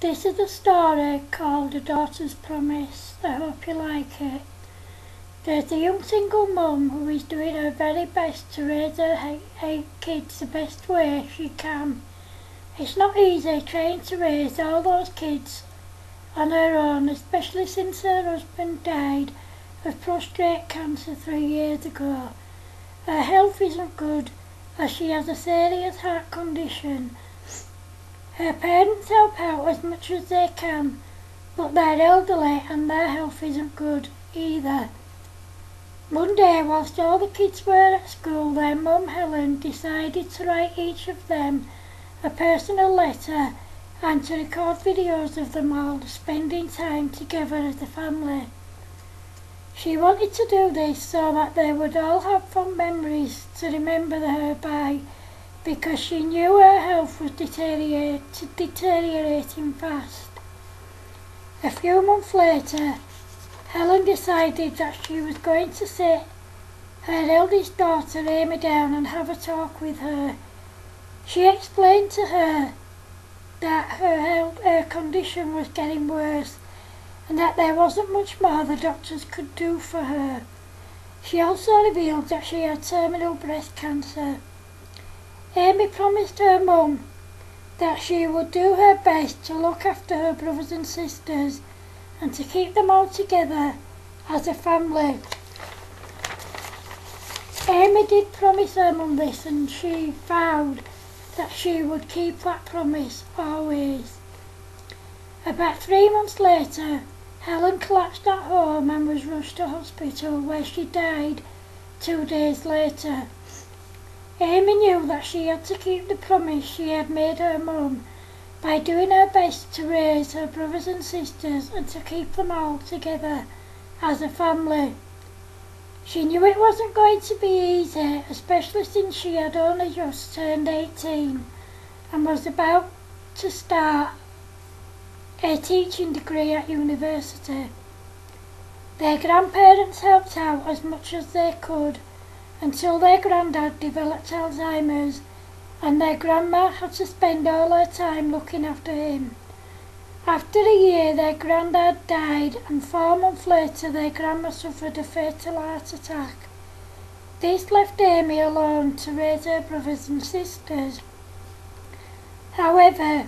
This is a story called A Daughter's Promise. I hope you like it. There's a young single mum who is doing her very best to raise her 8 kids the best way she can. It's not easy trying to raise all those kids on her own, especially since her husband died of prostate cancer 3 years ago. Her health isn't good as she has a serious heart condition. Her parents help out as much as they can, but they're elderly and their health isn't good either. One day, whilst all the kids were at school, their mum Helen decided to write each of them a personal letter and to record videos of them all spending time together as a family. She wanted to do this so that they would all have fond memories to remember her by, because she knew her health was deteriorating fast. A few months later, Helen decided that she was going to sit her eldest daughter Amy down and have a talk with her. She explained to her that her condition was getting worse and that there wasn't much more the doctors could do for her. She also revealed that she had terminal breast cancer. Amy promised her mum that she would do her best to look after her brothers and sisters and to keep them all together as a family. Amy did promise her mum this, and she vowed that she would keep that promise always. About 3 months later, Helen collapsed at home and was rushed to hospital, where she died 2 days later. Amy knew that she had to keep the promise she had made her mum by doing her best to raise her brothers and sisters and to keep them all together as a family. She knew it wasn't going to be easy, especially since she had only just turned 18 and was about to start a teaching degree at university. Their grandparents helped out as much as they could until their granddad developed Alzheimer's and their grandma had to spend all her time looking after him. After a year, their granddad died, and 4 months later their grandma suffered a fatal heart attack. This left Amy alone to raise her brothers and sisters. However,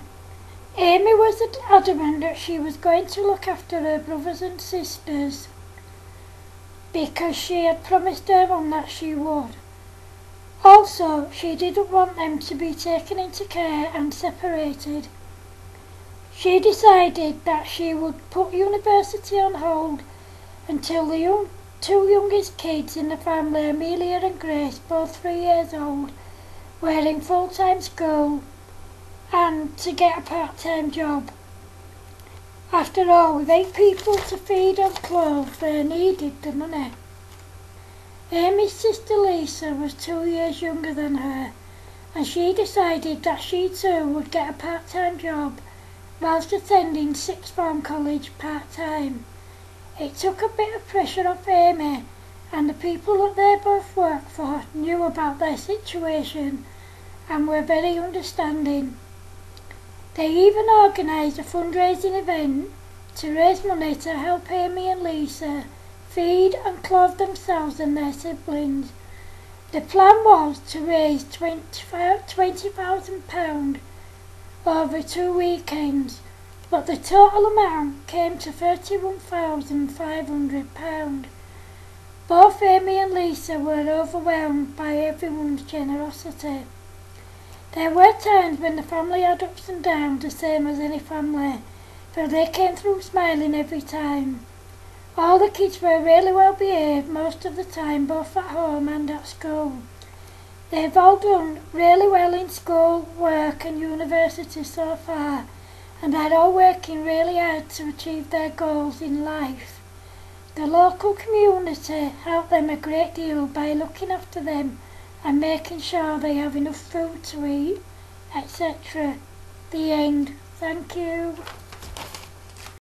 Amy was adamant that she was going to look after her brothers and sisters because she had promised her mum that she would. Also, she didn't want them to be taken into care and separated. She decided that she would put university on hold until the two youngest kids in the family, Amelia and Grace, both 3 years old, were in full-time school and to get a part-time job. After all, with 8 people to feed and clothe, they needed the money. Amy's sister Lisa was 2 years younger than her, and she decided that she too would get a part-time job whilst attending sixth form college part-time. It took a bit of pressure off Amy, and the people that they both worked for knew about their situation and were very understanding. They even organised a fundraising event to raise money to help Amy and Lisa feed and clothe themselves and their siblings. The plan was to raise £20,000 over 2 weekends, but the total amount came to £31,500. Both Amy and Lisa were overwhelmed by everyone's generosity. There were times when the family had ups and downs, the same as any family, but they came through smiling every time. All the kids were really well behaved most of the time, both at home and at school. They've all done really well in school, work and university so far, and they're all working really hard to achieve their goals in life. The local community helped them a great deal by looking after them and making sure they have enough food to eat, etc. The end. Thank you.